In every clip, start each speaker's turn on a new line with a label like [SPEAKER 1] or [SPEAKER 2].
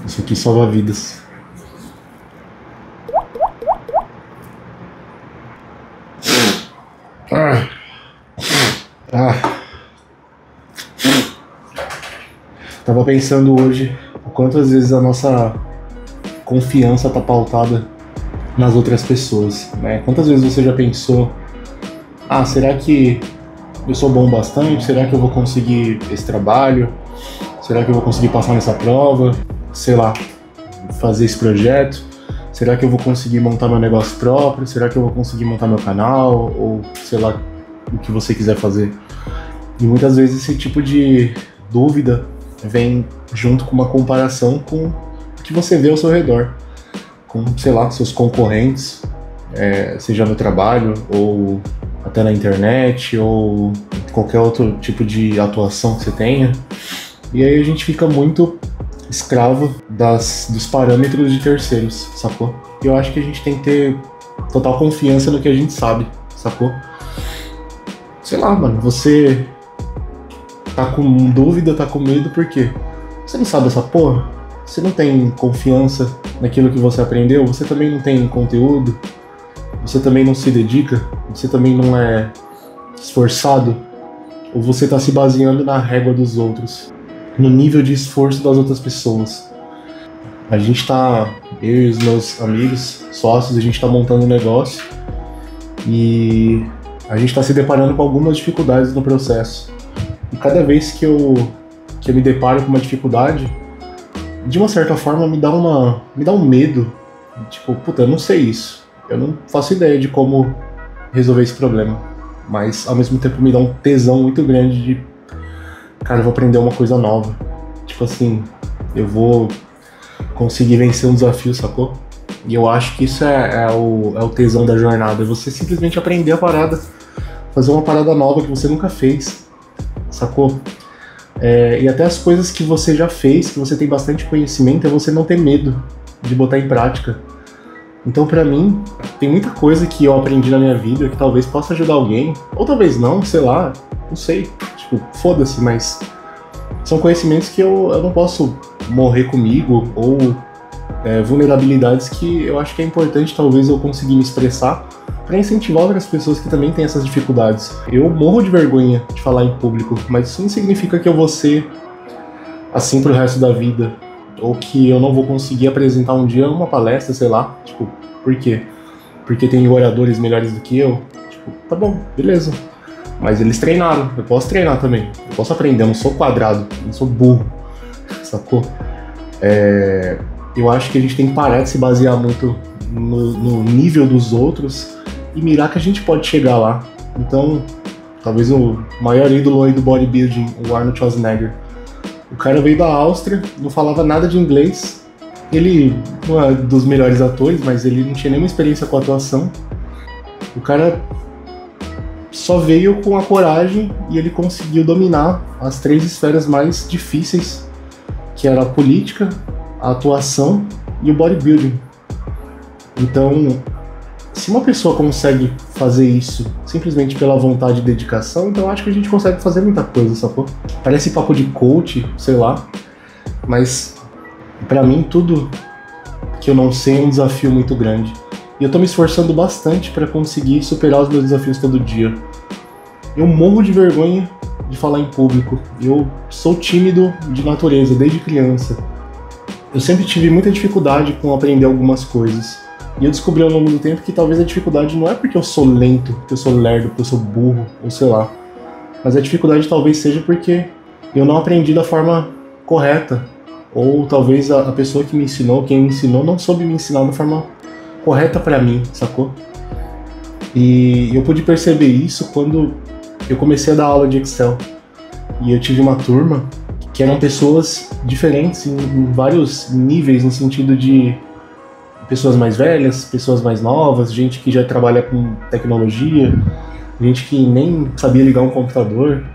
[SPEAKER 1] Isso aqui salva vidas. Tava pensando hoje o quantas vezes a nossa confiança tá pautada nas outras pessoas, né? Quantas vezes você já pensou, será que eu sou bom bastante? Será que eu vou conseguir esse trabalho? Será que eu vou conseguir passar nessa prova? Sei lá, fazer esse projeto? Será que eu vou conseguir montar meu negócio próprio? Será que eu vou conseguir montar meu canal? Ou sei lá, o que você quiser fazer. E muitas vezes esse tipo de dúvida vem junto com uma comparação com o que você vê ao seu redor. Com, sei lá, seus concorrentes, seja no trabalho, ou até na internet, ou qualquer outro tipo de atuação que você tenha. E aí a gente fica muito escravo dos parâmetros de terceiros, sacou? E eu acho que a gente tem que ter total confiança no que a gente sabe, sacou? Sei lá, mano, você tá com dúvida, tá com medo, por quê? Você não sabe essa porra? Você não tem confiança naquilo que você aprendeu? Você também não tem conteúdo? Você também não se dedica? Você também não é esforçado? Ou você tá se baseando na régua dos outros? No nível de esforço das outras pessoas? A gente tá, eu e os meus amigos, sócios, a gente tá montando um negócio e a gente tá se deparando com algumas dificuldades no processo. E cada vez que eu me deparo com uma dificuldade, de uma certa forma me dá um medo. Tipo, puta, eu não sei isso. Eu não faço ideia de como resolver esse problema. Mas ao mesmo tempo me dá um tesão muito grande de, cara, eu vou aprender uma coisa nova. Tipo assim, eu vou conseguir vencer um desafio, sacou? E eu acho que isso é o tesão da jornada. É você simplesmente aprender a parada. Fazer uma parada nova que você nunca fez, sacou? E até as coisas que você já fez, que você tem bastante conhecimento, é você não ter medo de botar em prática. Então, pra mim, tem muita coisa que eu aprendi na minha vida que talvez possa ajudar alguém, ou talvez não, sei lá, não sei. Tipo, foda-se, mas são conhecimentos que eu não posso morrer comigo, ou vulnerabilidades que eu acho que é importante talvez eu conseguir me expressar para incentivar outras pessoas que também têm essas dificuldades. Eu morro de vergonha de falar em público, mas isso não significa que eu vou ser assim pro resto da vida, ou que eu não vou conseguir apresentar um dia uma palestra, sei lá. Tipo, por quê? Porque tem oradores melhores do que eu? Tipo, tá bom, beleza. Mas eles treinaram, eu posso treinar também. Eu posso aprender, eu não sou quadrado, eu não sou burro, sacou? Eu acho que a gente tem que parar de se basear muito no nível dos outros e mirar que a gente pode chegar lá. Então, talvez o maior ídolo aí do bodybuilding, o Arnold Schwarzenegger. O cara veio da Áustria, não falava nada de inglês. Ele não é dos melhores atores, mas ele não tinha nenhuma experiência com atuação. O cara só veio com a coragem e ele conseguiu dominar as 3 esferas mais difíceis, que era a política, a atuação e o bodybuilding. Então, se uma pessoa consegue fazer isso simplesmente pela vontade e dedicação, então eu acho que a gente consegue fazer muita coisa, sacou? Parece papo de coach, sei lá, mas pra mim tudo que eu não sei é um desafio muito grande. E eu tô me esforçando bastante pra conseguir superar os meus desafios todo dia. Eu morro de vergonha de falar em público. Eu sou tímido de natureza, desde criança. Eu sempre tive muita dificuldade com aprender algumas coisas. E eu descobri ao longo do tempo que talvez a dificuldade não é porque eu sou lento, porque eu sou lerdo, porque eu sou burro, ou sei lá. Mas a dificuldade talvez seja porque eu não aprendi da forma correta. Ou talvez a pessoa que me ensinou, quem me ensinou, não soube me ensinar da forma correta pra mim, sacou? E eu pude perceber isso quando eu comecei a dar aula de Excel. E eu tive uma turma que eram pessoas diferentes em vários níveis, no sentido de pessoas mais velhas, pessoas mais novas, gente que já trabalha com tecnologia, gente que nem sabia ligar um computador.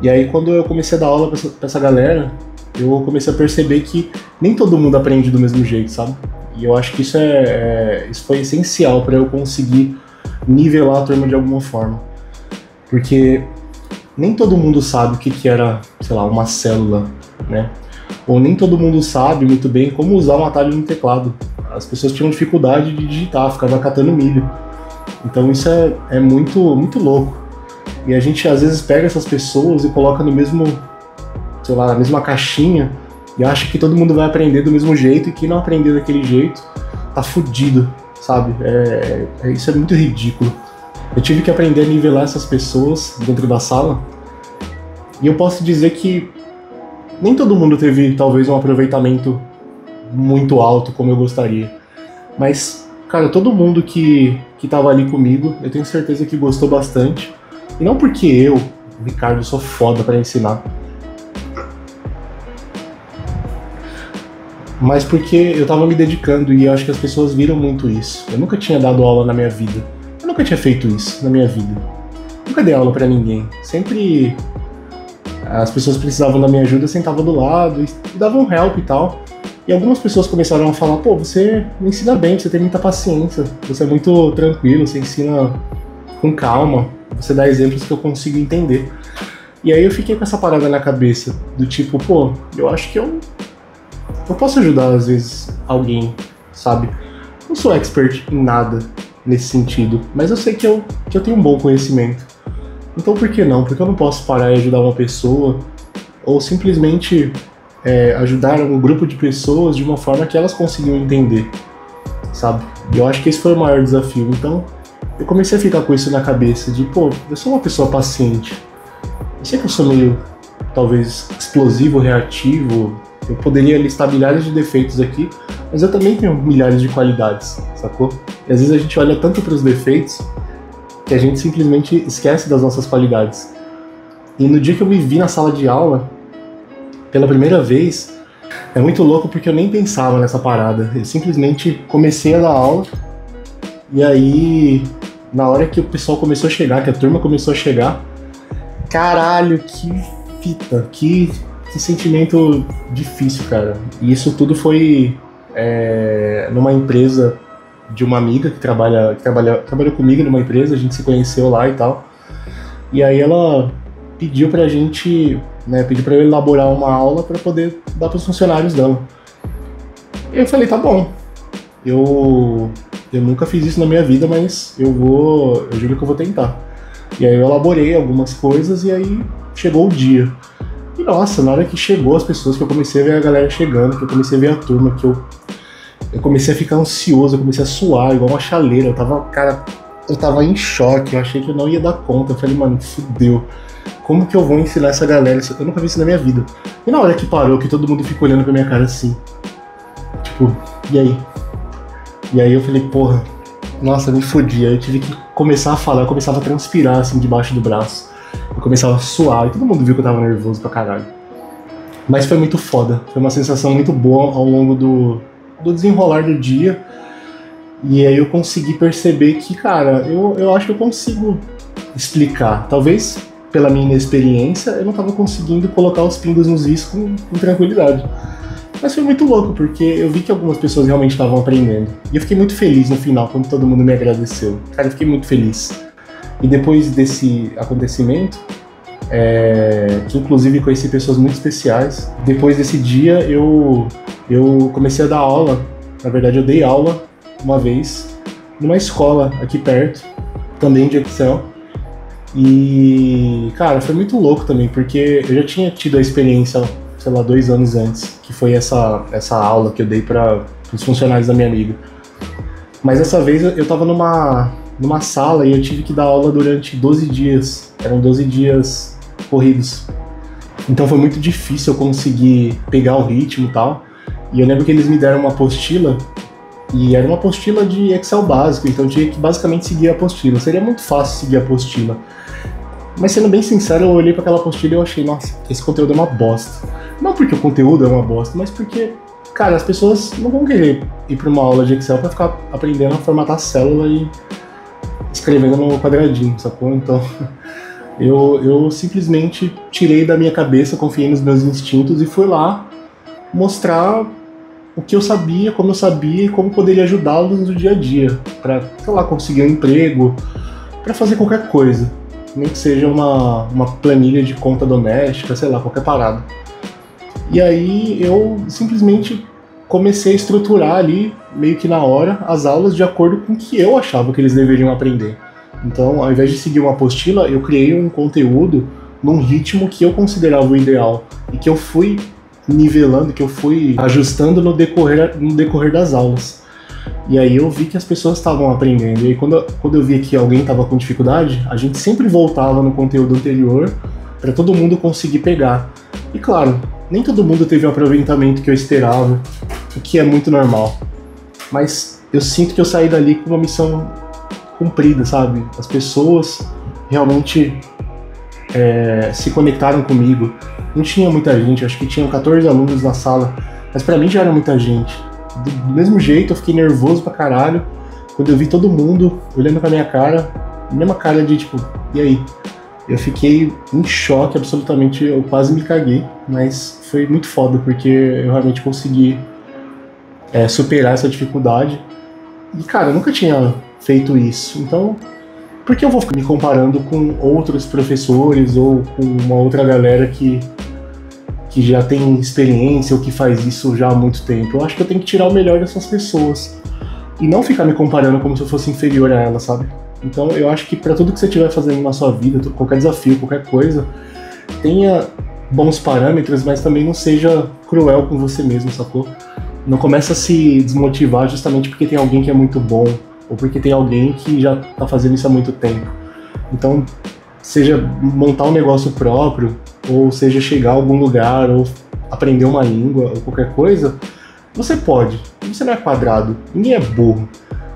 [SPEAKER 1] E aí quando eu comecei a dar aula pra essa galera, eu comecei a perceber que nem todo mundo aprende do mesmo jeito, sabe? E eu acho que isso foi essencial para eu conseguir nivelar a turma de alguma forma. Porque nem todo mundo sabe o que era, sei lá, uma célula, né? ou nem todo mundo sabe muito bem como usar um atalho no teclado. As pessoas tinham dificuldade de digitar, ficavam catando milho. Então isso é muito, muito louco. E a gente às vezes pega essas pessoas e coloca no mesmo, sei lá, na mesma caixinha e acha que todo mundo vai aprender do mesmo jeito, e quem não aprender daquele jeito tá fudido, sabe? Isso é muito ridículo. Eu tive que aprender a nivelar essas pessoas dentro da sala, e eu posso dizer que nem todo mundo teve talvez um aproveitamento muito alto como eu gostaria. Mas, cara, todo mundo que tava ali comigo, eu tenho certeza que gostou bastante. E não porque eu, Ricardo, sou foda pra ensinar, mas porque eu tava me dedicando, e eu acho que as pessoas viram muito isso. Eu nunca tinha dado aula na minha vida. Eu nunca tinha feito isso na minha vida. Nunca dei aula pra ninguém. Sempre as pessoas precisavam da minha ajuda, eu sentava do lado e dava um help e tal. E algumas pessoas começaram a falar: pô, você me ensina bem, você tem muita paciência, você é muito tranquilo, você ensina com calma, você dá exemplos que eu consigo entender. E aí eu fiquei com essa parada na cabeça, do tipo, pô, eu acho que eu posso ajudar às vezes alguém, sabe? Não sou expert em nada nesse sentido, mas eu sei que eu tenho um bom conhecimento. Então por que não? Porque eu não posso parar e ajudar uma pessoa, ou simplesmente ajudar um grupo de pessoas de uma forma que elas consigam entender, sabe? E eu acho que esse foi o maior desafio. Então eu comecei a ficar com isso na cabeça, de pô, eu sou uma pessoa paciente. Eu sei que eu sou meio, talvez, explosivo, reativo, eu poderia listar milhares de defeitos aqui, mas eu também tenho milhares de qualidades, sacou? E às vezes a gente olha tanto para os defeitos que a gente simplesmente esquece das nossas qualidades. E no dia que eu me vi na sala de aula, pela primeira vez, é muito louco porque eu nem pensava nessa parada. Eu simplesmente comecei a dar aula, e aí, na hora que o pessoal começou a chegar, que a turma começou a chegar, caralho, que fita, que sentimento difícil, cara. E isso tudo foi numa empresa de uma amiga que trabalha comigo numa empresa, a gente se conheceu lá e tal. E aí ela pediu pra gente, pediu pra eu elaborar uma aula pra poder dar pros funcionários dela. E eu falei, tá bom. Eu nunca fiz isso na minha vida, mas eu juro que eu vou tentar. E aí eu elaborei algumas coisas, e aí chegou o dia. E nossa, na hora que chegou as pessoas, que eu comecei a ver a galera chegando, que eu comecei a ver a turma, que eu comecei a ficar ansioso, eu comecei a suar igual uma chaleira. Eu tava em choque, eu achei que eu não ia dar conta. Eu falei, mano, fudeu. Como que eu vou ensinar essa galera? Eu nunca vi isso na minha vida. E na hora que parou, que todo mundo ficou olhando pra minha cara assim, tipo, e aí? E aí eu falei, porra, nossa, me fodi. Aí eu tive que começar a falar, eu começava a transpirar assim debaixo do braço. Eu começava a suar, e todo mundo viu que eu tava nervoso pra caralho. Mas foi muito foda, foi uma sensação muito boa ao longo do desenrolar do dia. E aí eu consegui perceber que, cara, eu acho que eu consigo explicar. Talvez pela minha inexperiência eu não tava conseguindo colocar os pingos nos is com tranquilidade. Mas foi muito louco, porque eu vi que algumas pessoas realmente estavam aprendendo. E eu fiquei muito feliz no final, quando todo mundo me agradeceu. Cara, eu fiquei muito feliz. E depois desse acontecimento, que inclusive conheci pessoas muito especiais, depois desse dia eu comecei a dar aula. Na verdade, eu dei aula uma vez numa escola aqui perto, também de Excel. E, cara, foi muito louco também, porque eu já tinha tido a experiência, sei lá, 2 anos antes, que foi essa aula que eu dei para os funcionários da minha amiga. Mas dessa vez eu tava numa sala e eu tive que dar aula durante 12 dias. Eram 12 dias corridos. Então foi muito difícil eu conseguir pegar o ritmo e tal. E eu lembro que eles me deram uma apostila, e era uma apostila de Excel básico, então eu tinha que basicamente seguir a apostila. Seria muito fácil seguir a apostila. Mas sendo bem sincero, eu olhei para aquela apostila e eu achei, nossa, esse conteúdo é uma bosta. Não porque o conteúdo é uma bosta, mas porque, cara, as pessoas não vão querer ir para uma aula de Excel para ficar aprendendo a formatar a célula e escrevendo no quadradinho, sacou? Então eu simplesmente tirei da minha cabeça, confiei nos meus instintos e fui lá mostrar o que eu sabia, como eu sabia e como poderia ajudá-los no dia a dia, para, sei lá, conseguir um emprego, para fazer qualquer coisa, nem que seja uma planilha de conta doméstica, sei lá, qualquer parada. E aí eu simplesmente comecei a estruturar ali, meio que na hora, as aulas de acordo com o que eu achava que eles deveriam aprender. Então, ao invés de seguir uma apostila, eu criei um conteúdo num ritmo que eu considerava o ideal e que eu fui nivelando, que eu fui ajustando no decorrer das aulas. E aí eu vi que as pessoas estavam aprendendo. E aí quando eu vi que alguém estava com dificuldade, a gente sempre voltava no conteúdo anterior para todo mundo conseguir pegar. E claro, nem todo mundo teve o aproveitamento que eu esperava, o que é muito normal. Mas eu sinto que eu saí dali com uma missão cumprida, sabe? As pessoas realmente se conectaram comigo. Não tinha muita gente, acho que tinham 14 alunos na sala, mas pra mim já era muita gente. Do mesmo jeito, eu fiquei nervoso pra caralho quando eu vi todo mundo olhando pra minha cara, mesma cara de tipo, e aí? Eu fiquei em choque absolutamente, eu quase me caguei, mas foi muito foda porque eu realmente consegui superar essa dificuldade. E cara, eu nunca tinha feito isso, então por que eu vou ficar me comparando com outros professores ou com uma outra galera que já tem experiência ou que faz isso já há muito tempo? Eu acho que eu tenho que tirar o melhor dessas pessoas e não ficar me comparando como se eu fosse inferior a elas, sabe? Então eu acho que para tudo que você estiver fazendo na sua vida, qualquer desafio, qualquer coisa, tenha bons parâmetros, mas também não seja cruel com você mesmo, sacou? Não começa a se desmotivar justamente porque tem alguém que é muito bom ou porque tem alguém que já tá fazendo isso há muito tempo. Então, seja montar um negócio próprio, ou seja chegar a algum lugar, ou aprender uma língua, ou qualquer coisa, você pode. Você não é quadrado, ninguém é burro.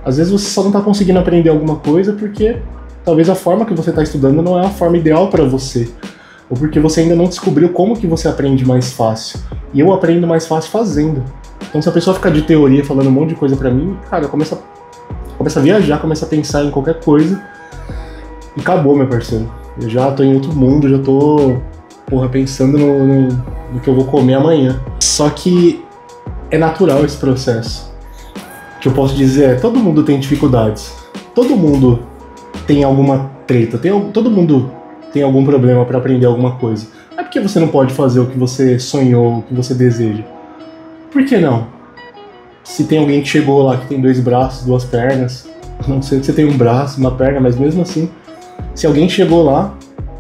[SPEAKER 1] Às vezes você só não tá conseguindo aprender alguma coisa porque talvez a forma que você tá estudando não é a forma ideal para você. Ou porque você ainda não descobriu como que você aprende mais fácil. E eu aprendo mais fácil fazendo. Então se a pessoa ficar de teoria falando um monte de coisa pra mim, cara, começa a viajar, começa a pensar em qualquer coisa e acabou, meu parceiro. Eu já tô em outro mundo, já tô, pensando no que eu vou comer amanhã. Só que é natural esse processo. O que eu posso dizer é, todo mundo tem dificuldades. Todo mundo tem alguma treta. Todo mundo tem algum problema pra aprender alguma coisa. Não é porque você não pode fazer o que você sonhou, o que você deseja. Por que não? Se tem alguém que chegou lá que tem 2 braços, 2 pernas, não sei se você tem um braço, uma perna, mas mesmo assim, se alguém chegou lá,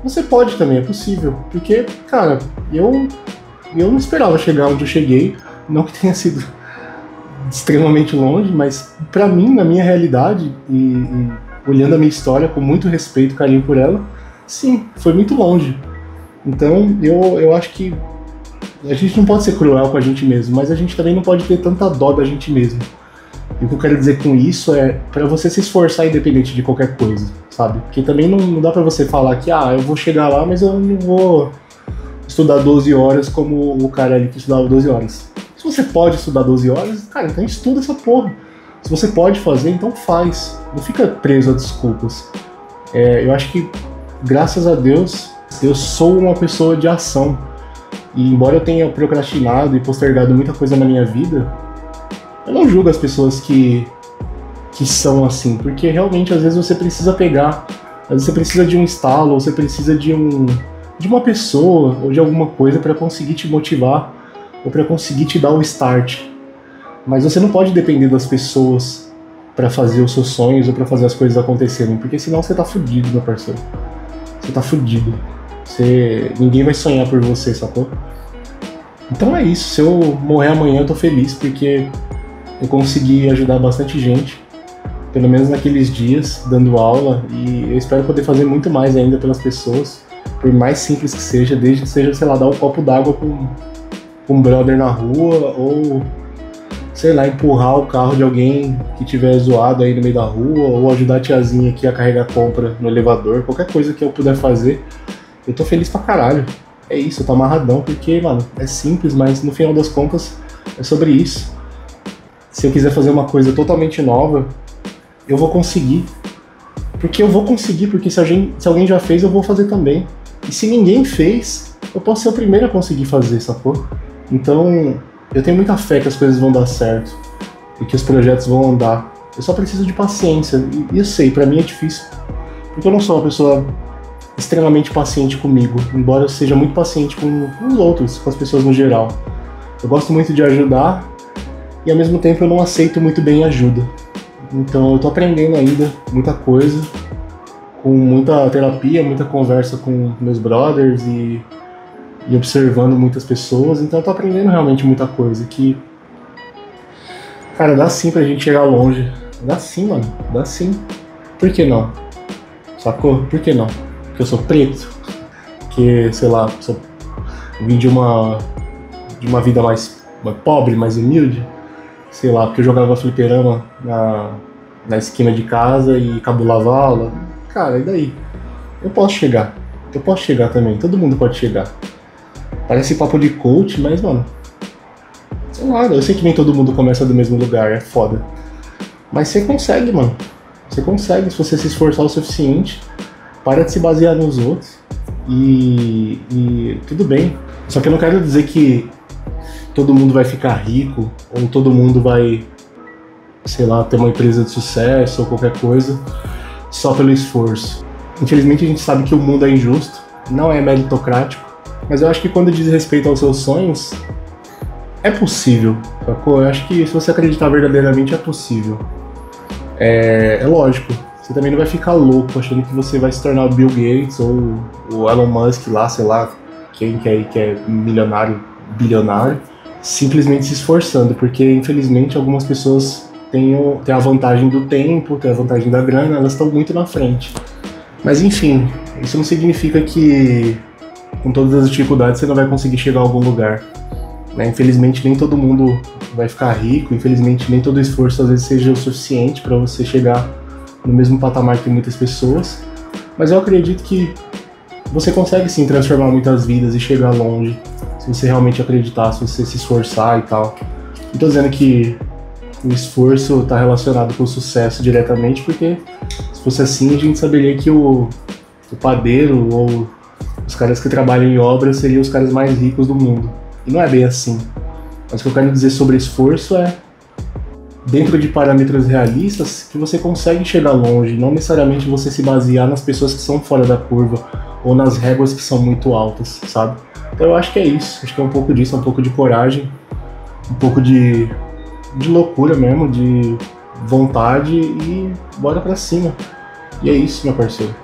[SPEAKER 1] você pode também, é possível. Porque, cara, eu não esperava chegar onde eu cheguei, não que tenha sido extremamente longe, mas pra mim, na minha realidade, e olhando a minha história com muito respeito e carinho por ela, sim, foi muito longe. Então, eu acho que a gente não pode ser cruel com a gente mesmo, mas a gente também não pode ter tanta dó da gente mesmo. E o que eu quero dizer com isso é pra você se esforçar independente de qualquer coisa, sabe? Porque também não dá pra você falar que, eu vou chegar lá, mas eu não vou estudar 12 horas como o cara ali que estudava 12 horas. Se você pode estudar 12 horas, cara, então estuda essa porra. Se você pode fazer, então faz. Não fica preso a desculpas. Eu acho que, graças a Deus, eu sou uma pessoa de ação. E embora eu tenha procrastinado e postergado muita coisa na minha vida, eu não julgo as pessoas que são assim, porque realmente às vezes você precisa pegar, às vezes você precisa de um estalo, ou você precisa de uma pessoa ou de alguma coisa para conseguir te motivar ou para conseguir te dar o start. Mas você não pode depender das pessoas para fazer os seus sonhos ou para fazer as coisas acontecerem, porque senão você tá fudido, meu parceiro. Você tá fudido. Ninguém vai sonhar por você, sacou? Então é isso, se eu morrer amanhã eu tô feliz, porque eu consegui ajudar bastante gente, pelo menos naqueles dias, dando aula, e eu espero poder fazer muito mais ainda pelas pessoas, por mais simples que seja, desde que seja, sei lá, dar um copo d'água com um brother na rua, ou, sei lá, empurrar o carro de alguém que tiver zoado aí no meio da rua, ou ajudar a tiazinha aqui a carregar compra no elevador, qualquer coisa que eu puder fazer. Eu tô feliz pra caralho. É isso, eu tô amarradão, porque, mano, é simples, mas no final das contas é sobre isso. Se eu quiser fazer uma coisa totalmente nova, eu vou conseguir. Porque se alguém já fez, eu vou fazer também. E se ninguém fez, eu posso ser o primeiro a conseguir fazer, sacou? Então, eu tenho muita fé que as coisas vão dar certo e que os projetos vão andar. Eu só preciso de paciência. E eu sei, pra mim é difícil. Porque eu não sou uma pessoa extremamente paciente comigo, embora eu seja muito paciente com os outros, com as pessoas no geral. Eu gosto muito de ajudar e ao mesmo tempo eu não aceito muito bem ajuda. Então eu tô aprendendo ainda muita coisa, com muita terapia, muita conversa com meus brothers e observando muitas pessoas. Então eu tô aprendendo realmente muita coisa que, cara, dá sim pra gente chegar longe. Dá sim, mano, dá sim. Por que não? Sacou? Por que não? Porque eu sou preto? Porque, sei lá, vim de uma vida mais pobre, mais humilde? Sei lá, porque eu jogava fliperama na esquina de casa e cabulava a aula. Cara, e daí? Eu posso chegar também, todo mundo pode chegar. Parece papo de coach, mas, mano, sei lá, eu sei que nem todo mundo começa do mesmo lugar, é foda. Mas você consegue, mano. Você consegue, se você se esforçar o suficiente. Para de se basear nos outros e tudo bem. Só que eu não quero dizer que todo mundo vai ficar rico ou todo mundo vai, sei lá, ter uma empresa de sucesso ou qualquer coisa só pelo esforço. Infelizmente a gente sabe que o mundo é injusto, não é meritocrático, mas eu acho que quando diz respeito aos seus sonhos, é possível, sacou? Eu acho que se você acreditar verdadeiramente é possível. É lógico. Você também não vai ficar louco achando que você vai se tornar o Bill Gates ou o Elon Musk lá, sei lá, quem que é milionário, bilionário, simplesmente se esforçando, porque infelizmente algumas pessoas têm a vantagem do tempo, têm a vantagem da grana, elas estão muito na frente. Mas enfim, isso não significa que com todas as dificuldades você não vai conseguir chegar a algum lugar. Né? Infelizmente nem todo mundo vai ficar rico, infelizmente nem todo esforço às vezes seja o suficiente para você chegar no mesmo patamar que muitas pessoas, mas eu acredito que você consegue sim transformar muitas vidas e chegar longe, se você realmente acreditar, se você se esforçar e tal. Não tô dizendo que o esforço está relacionado com o sucesso diretamente, porque se fosse assim a gente saberia que o padeiro ou os caras que trabalham em obra seriam os caras mais ricos do mundo. E não é bem assim. Mas o que eu quero dizer sobre esforço é dentro de parâmetros realistas, que você consegue chegar longe, não necessariamente você se basear nas pessoas que são fora da curva ou nas réguas que são muito altas, sabe? Então eu acho que é isso, acho que é um pouco disso, um pouco de coragem, um pouco de loucura mesmo, de vontade e bora pra cima. E é isso, meu parceiro.